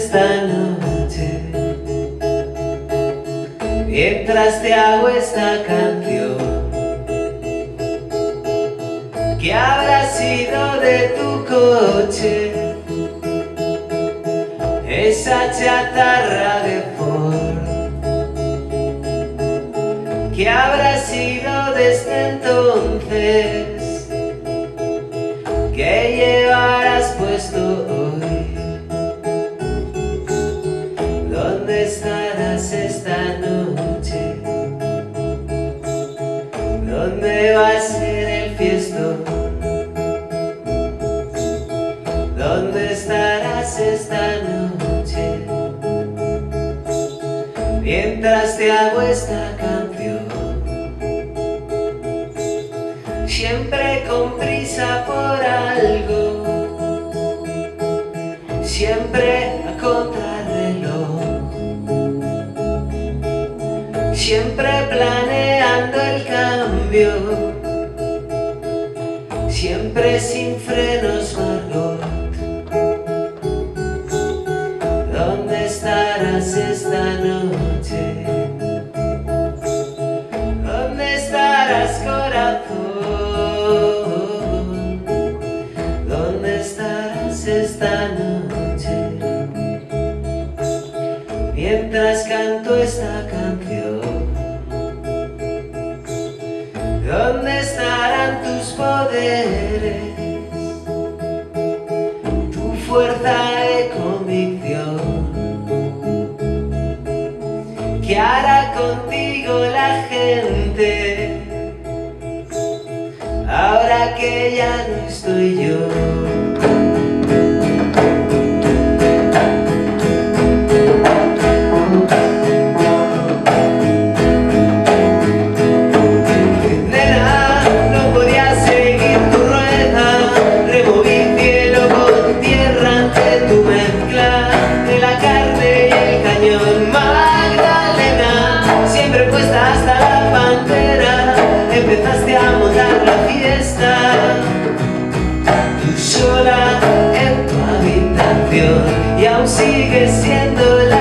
esta noche, mientras te hago esta canción. ¿Qué habrá sido de tu coche? Esa chatarra de Ford. ¿Qué habrá sido desde entonces? ¿Qué llevarás puesto hoy? ¿Dónde estarás esta noche? ¿Dónde va a ser el fiestón? ¿Dónde estarás esta noche? Mientras te hago esta canción. Siempre con prisa por algo, siempre a contrarreloj, siempre planeando el cambio, siempre sin frenos, Margot. ¿Dónde estarás esta noche? ¿Dónde estarás, corazón? ¿Dónde estarás esta noche? Mientras canto esta canción. ¿Dónde estarán tus poderes? Tu fuerza de convicción. ¿Qué hará contigo la gente ahora que ya no estoy yo? Empezaste a montar la fiesta, tú sola en tu habitación, y aún sigues siendo la